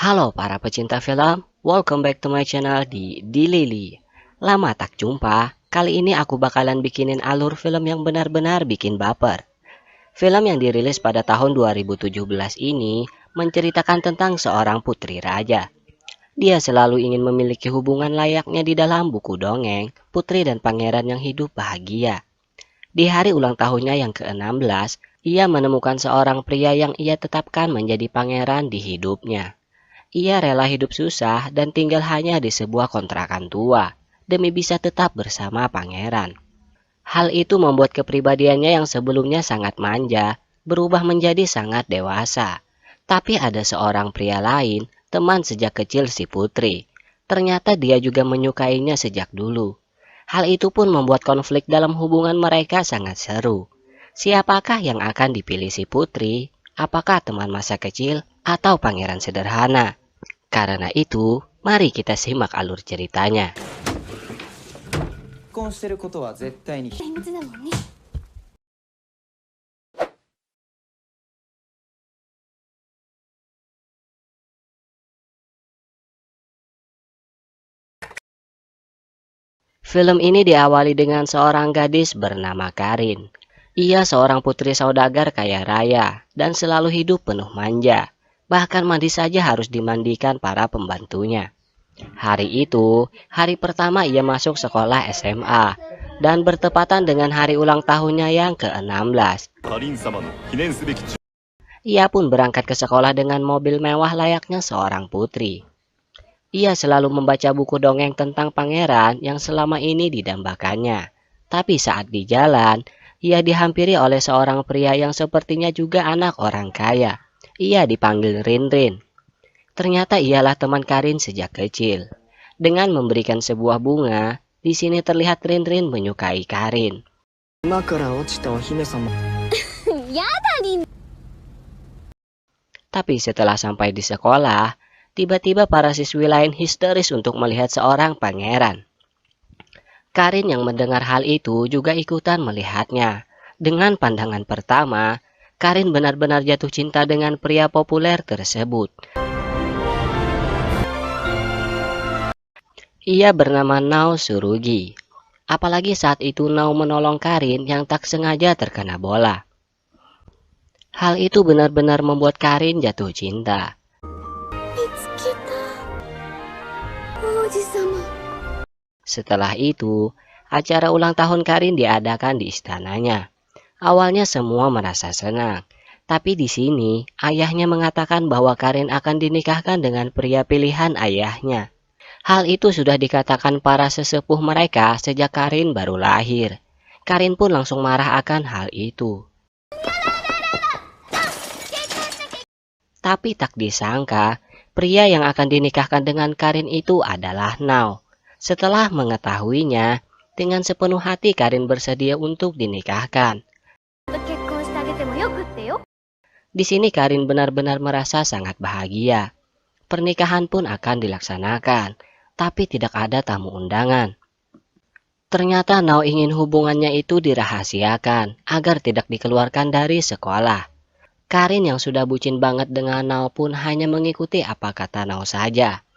Halo para pecinta film, welcome back to my channel di Dilili. Lama tak jumpa, kali ini aku bakalan bikinin alur film yang benar-benar bikin baper. Film yang dirilis pada tahun 2017 ini menceritakan tentang seorang putri raja. Dia selalu ingin memiliki hubungan layaknya di dalam buku dongeng, putri dan pangeran yang hidup bahagia. Di hari ulang tahunnya yang ke-16, ia menemukan seorang pria yang ia tetapkan menjadi pangeran di hidupnya. Ia rela hidup susah dan tinggal hanya di sebuah kontrakan tua, demi bisa tetap bersama pangeran. Hal itu membuat kepribadiannya yang sebelumnya sangat manja, berubah menjadi sangat dewasa. Tapi ada seorang pria lain, teman sejak kecil si putri. Ternyata dia juga menyukainya sejak dulu. Hal itu pun membuat konflik dalam hubungan mereka sangat seru. Siapakah yang akan dipilih si putri? Apakah teman masa kecil atau pangeran sederhana? Karena itu, mari kita simak alur ceritanya. Film ini diawali dengan seorang gadis bernama Karin. Ia seorang putri saudagar kaya raya dan selalu hidup penuh manja. Bahkan mandi saja harus dimandikan para pembantunya. Hari itu, hari pertama ia masuk sekolah SMA dan bertepatan dengan hari ulang tahunnya yang ke-16. Ia pun berangkat ke sekolah dengan mobil mewah layaknya seorang putri. Ia selalu membaca buku dongeng tentang pangeran yang selama ini didambakannya. Tapi saat di jalan, ia dihampiri oleh seorang pria yang sepertinya juga anak orang kaya. Ia dipanggil Rinrin. Ternyata ialah teman Karin sejak kecil. Dengan memberikan sebuah bunga, di sini terlihat Rinrin menyukai Karin. Tapi setelah sampai di sekolah, tiba-tiba para siswi lain histeris untuk melihat seorang pangeran. Karin yang mendengar hal itu juga ikutan melihatnya. Dengan pandangan pertama, Karin benar-benar jatuh cinta dengan pria populer tersebut. Ia bernama Nao Surugi. Apalagi saat itu Nao menolong Karin yang tak sengaja terkena bola. Hal itu benar-benar membuat Karin jatuh cinta. Setelah itu, acara ulang tahun Karin diadakan di istananya. Awalnya semua merasa senang, tapi di sini ayahnya mengatakan bahwa Karin akan dinikahkan dengan pria pilihan ayahnya. Hal itu sudah dikatakan para sesepuh mereka sejak Karin baru lahir. Karin pun langsung marah akan hal itu. Tapi tak disangka, pria yang akan dinikahkan dengan Karin itu adalah Nao. Setelah mengetahuinya, dengan sepenuh hati Karin bersedia untuk dinikahkan. Di sini Karin benar-benar merasa sangat bahagia. Pernikahan pun akan dilaksanakan, tapi tidak ada tamu undangan. Ternyata Nao ingin hubungannya itu dirahasiakan agar tidak dikeluarkan dari sekolah. Karin yang sudah bucin banget dengan Nao pun hanya mengikuti apa kata Nao saja.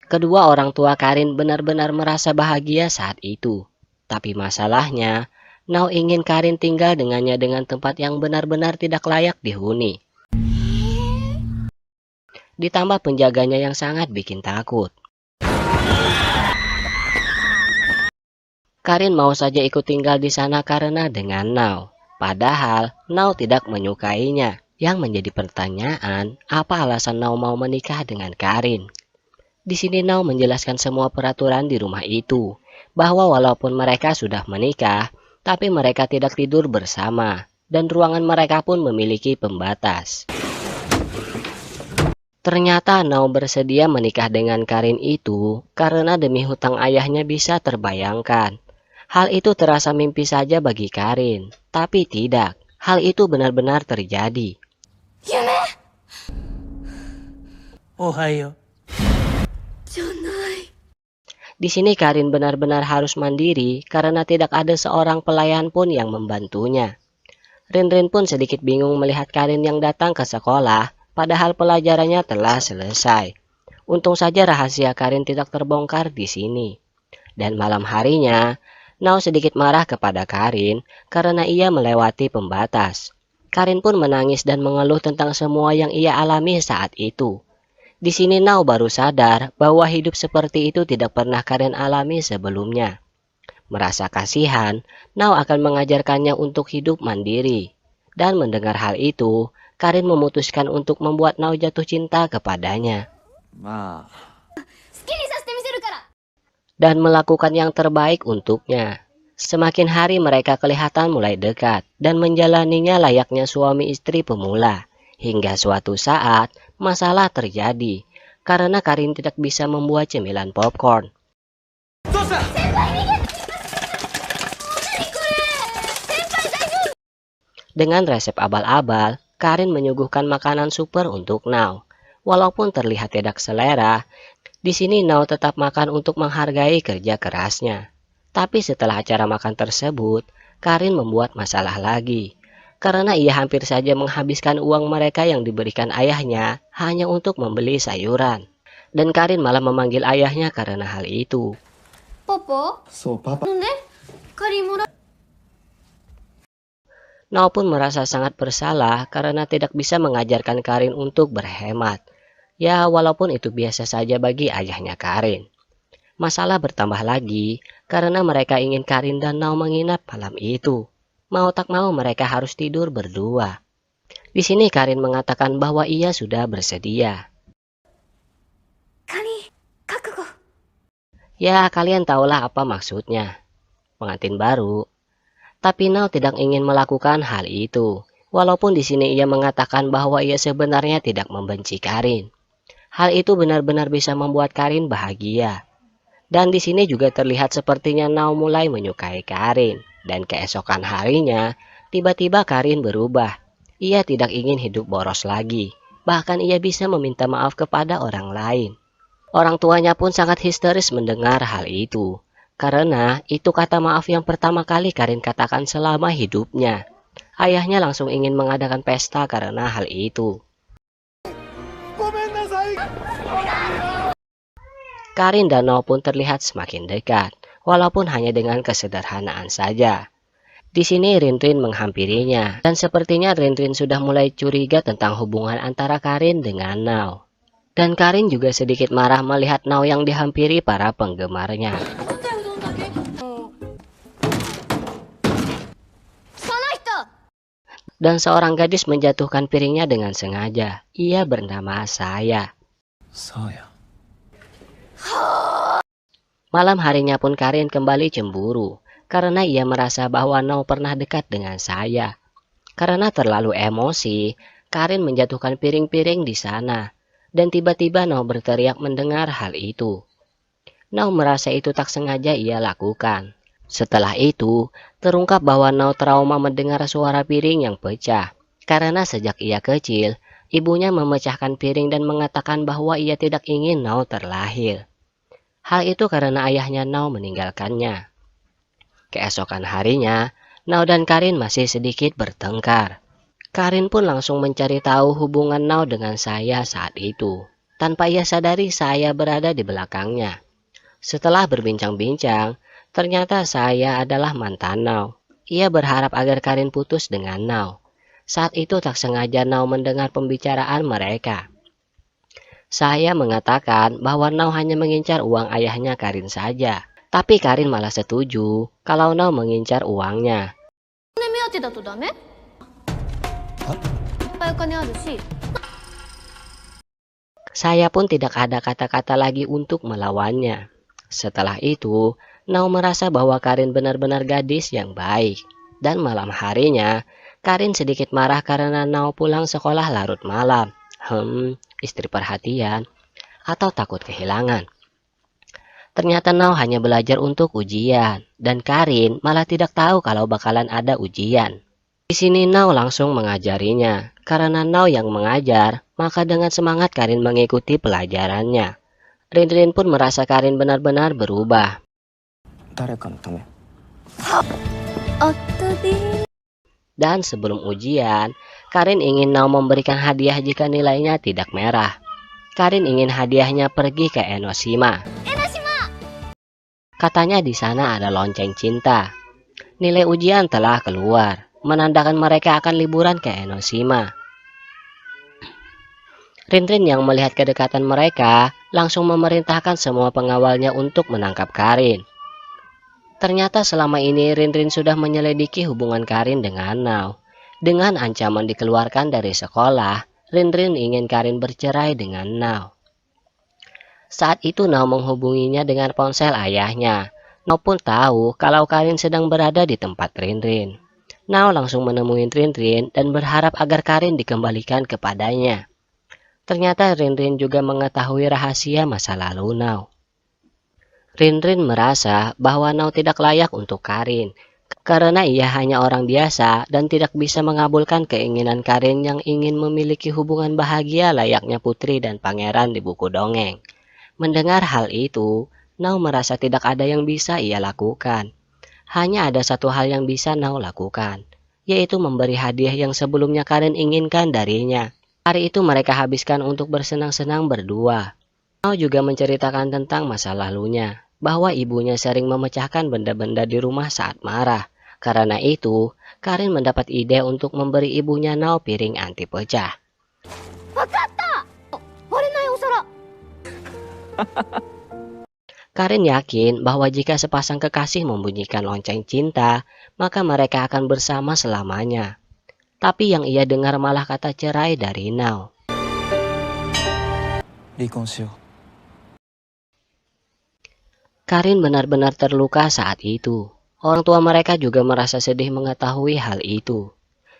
Kedua orang tua Karin benar-benar merasa bahagia saat itu. Tapi masalahnya, Nao ingin Karin tinggal dengannya dengan tempat yang benar-benar tidak layak dihuni. Ditambah penjaganya yang sangat bikin takut. Karin mau saja ikut tinggal di sana karena dengan Nao. Padahal Nao tidak menyukainya. Yang menjadi pertanyaan, apa alasan Nao mau menikah dengan Karin? Di sini Nao menjelaskan semua peraturan di rumah itu, bahwa walaupun mereka sudah menikah, tapi mereka tidak tidur bersama, dan ruangan mereka pun memiliki pembatas. Ternyata Nao bersedia menikah dengan Karin itu karena demi hutang ayahnya bisa terbayangkan. Hal itu terasa mimpi saja bagi Karin, tapi tidak. Hal itu benar-benar terjadi. Ohayo. Di sini Karin benar-benar harus mandiri karena tidak ada seorang pelayan pun yang membantunya. Rinrin pun sedikit bingung melihat Karin yang datang ke sekolah padahal pelajarannya telah selesai. Untung saja rahasia Karin tidak terbongkar di sini. Dan malam harinya, Nao sedikit marah kepada Karin karena ia melewati pembatas. Karin pun menangis dan mengeluh tentang semua yang ia alami saat itu. Di sini Nao baru sadar bahwa hidup seperti itu tidak pernah Karin alami sebelumnya. Merasa kasihan, Nao akan mengajarkannya untuk hidup mandiri. Dan mendengar hal itu, Karin memutuskan untuk membuat Nao jatuh cinta kepadanya. Dan melakukan yang terbaik untuknya. Semakin hari mereka kelihatan mulai dekat dan menjalaninya layaknya suami istri pemula. Hingga suatu saat masalah terjadi karena Karin tidak bisa membuat cemilan popcorn. Dengan resep abal-abal, Karin menyuguhkan makanan super untuk Nao. Walaupun terlihat tidak selera, di sini Nao tetap makan untuk menghargai kerja kerasnya. Tapi setelah acara makan tersebut, Karin membuat masalah lagi. Karena ia hampir saja menghabiskan uang mereka yang diberikan ayahnya hanya untuk membeli sayuran. Dan Karin malah memanggil ayahnya karena hal itu. Papa? Papa. Nao pun merasa sangat bersalah karena tidak bisa mengajarkan Karin untuk berhemat. Ya, walaupun itu biasa saja bagi ayahnya Karin. Masalah bertambah lagi karena mereka ingin Karin dan Nao menginap malam itu. Mau tak mau mereka harus tidur berdua. Di sini Karin mengatakan bahwa ia sudah bersedia. Ya, kalian tahulah apa maksudnya. Pengantin baru. Tapi Nao tidak ingin melakukan hal itu. Walaupun di sini ia mengatakan bahwa ia sebenarnya tidak membenci Karin. Hal itu benar-benar bisa membuat Karin bahagia. Dan di sini juga terlihat sepertinya Nao mulai menyukai Karin. Dan keesokan harinya, tiba-tiba Karin berubah. Ia tidak ingin hidup boros lagi. Bahkan ia bisa meminta maaf kepada orang lain. Orang tuanya pun sangat histeris mendengar hal itu. Karena itu kata maaf yang pertama kali Karin katakan selama hidupnya. Ayahnya langsung ingin mengadakan pesta karena hal itu. Karin dan Nao pun terlihat semakin dekat, walaupun hanya dengan kesederhanaan saja. Di sini Rinrin menghampirinya, dan sepertinya Rinrin sudah mulai curiga tentang hubungan antara Karin dengan Nao. Dan Karin juga sedikit marah melihat Nao yang dihampiri para penggemarnya. Dan seorang gadis menjatuhkan piringnya dengan sengaja. Ia bernama Saya. Malam harinya pun Karin kembali cemburu karena ia merasa bahwa Nao pernah dekat dengan Saya. Karena terlalu emosi, Karin menjatuhkan piring-piring di sana. Dan tiba-tiba Nao berteriak mendengar hal itu. Nao merasa itu tak sengaja ia lakukan. Setelah itu, terungkap bahwa Nao trauma mendengar suara piring yang pecah. Karena sejak ia kecil, ibunya memecahkan piring dan mengatakan bahwa ia tidak ingin Nao terlahir. Hal itu karena ayahnya Nao meninggalkannya. Keesokan harinya, Nao dan Karin masih sedikit bertengkar. Karin pun langsung mencari tahu hubungan Nao dengan Saya saat itu. Tanpa ia sadari Saya berada di belakangnya. Setelah berbincang-bincang, ternyata Saya adalah mantan Nao. Ia berharap agar Karin putus dengan Nao. Saat itu tak sengaja Nao mendengar pembicaraan mereka. Saya mengatakan bahwa Nao hanya mengincar uang ayahnya Karin saja. Tapi Karin malah setuju kalau Nao mengincar uangnya. Saya pun tidak ada kata-kata lagi untuk melawannya. Setelah itu, Nao merasa bahwa Karin benar-benar gadis yang baik. Dan malam harinya, Karin sedikit marah karena Nao pulang sekolah larut malam. Istri perhatian atau takut kehilangan. Ternyata Nao hanya belajar untuk ujian. Dan Karin malah tidak tahu kalau bakalan ada ujian. Di sini Nao langsung mengajarinya. Karena Nao yang mengajar, maka dengan semangat Karin mengikuti pelajarannya. Rinrin pun merasa Karin benar-benar berubah. Dan sebelum ujian, Karin ingin Nao memberikan hadiah jika nilainya tidak merah. Karin ingin hadiahnya pergi ke Enoshima. Katanya di sana ada lonceng cinta. Nilai ujian telah keluar, menandakan mereka akan liburan ke Enoshima. Rinrin yang melihat kedekatan mereka langsung memerintahkan semua pengawalnya untuk menangkap Karin. Ternyata selama ini Rinrin sudah menyelidiki hubungan Karin dengan Nao. Dengan ancaman dikeluarkan dari sekolah, Rinrin ingin Karin bercerai dengan Nao. Saat itu Nao menghubunginya dengan ponsel ayahnya. Nao pun tahu kalau Karin sedang berada di tempat Rinrin. Nao langsung menemui Rinrin dan berharap agar Karin dikembalikan kepadanya. Ternyata Rinrin juga mengetahui rahasia masa lalu Nao. Rinrin merasa bahwa Nao tidak layak untuk Karin, karena ia hanya orang biasa dan tidak bisa mengabulkan keinginan Karin yang ingin memiliki hubungan bahagia layaknya putri dan pangeran di buku dongeng. Mendengar hal itu, Nao merasa tidak ada yang bisa ia lakukan. Hanya ada satu hal yang bisa Nao lakukan, yaitu memberi hadiah yang sebelumnya Karin inginkan darinya. Hari itu mereka habiskan untuk bersenang-senang berdua. Nao juga menceritakan tentang masa lalunya, bahwa ibunya sering memecahkan benda-benda di rumah saat marah. Karena itu, Karin mendapat ide untuk memberi ibunya Nao piring anti pecah. Karin yakin bahwa jika sepasang kekasih membunyikan lonceng cinta, maka mereka akan bersama selamanya. Tapi yang ia dengar malah kata cerai dari Nao. Karin benar-benar terluka saat itu. Orang tua mereka juga merasa sedih mengetahui hal itu.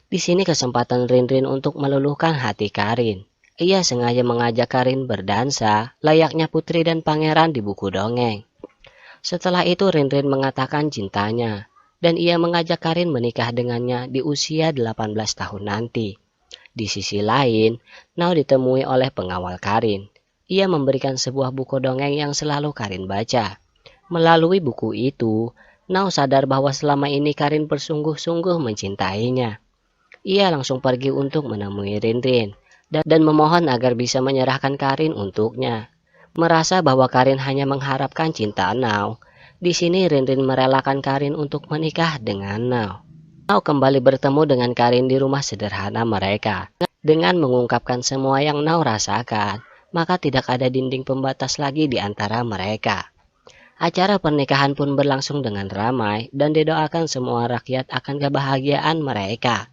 Di sini kesempatan Rinrin untuk meluluhkan hati Karin. Ia sengaja mengajak Karin berdansa, layaknya putri dan pangeran di buku dongeng. Setelah itu Rinrin mengatakan cintanya, dan ia mengajak Karin menikah dengannya di usia 18 tahun nanti. Di sisi lain, Nao ditemui oleh pengawal Karin. Ia memberikan sebuah buku dongeng yang selalu Karin baca. Melalui buku itu, Nao sadar bahwa selama ini Karin bersungguh-sungguh mencintainya. Ia langsung pergi untuk menemui Rinrin dan memohon agar bisa menyerahkan Karin untuknya. Merasa bahwa Karin hanya mengharapkan cinta Nao, di sini Rinrin merelakan Karin untuk menikah dengan Nao. Nao kembali bertemu dengan Karin di rumah sederhana mereka. Dengan mengungkapkan semua yang Nao rasakan, maka tidak ada dinding pembatas lagi di antara mereka. Acara pernikahan pun berlangsung dengan ramai dan didoakan semua rakyat akan kebahagiaan mereka.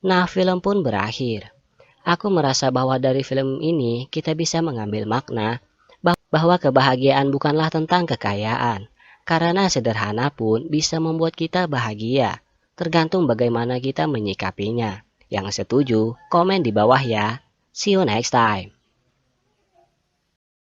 Nah, film pun berakhir. Aku merasa bahwa dari film ini kita bisa mengambil makna bahwa kebahagiaan bukanlah tentang kekayaan, karena sederhana pun bisa membuat kita bahagia, tergantung bagaimana kita menyikapinya. Yang setuju, komen di bawah ya. See you next time.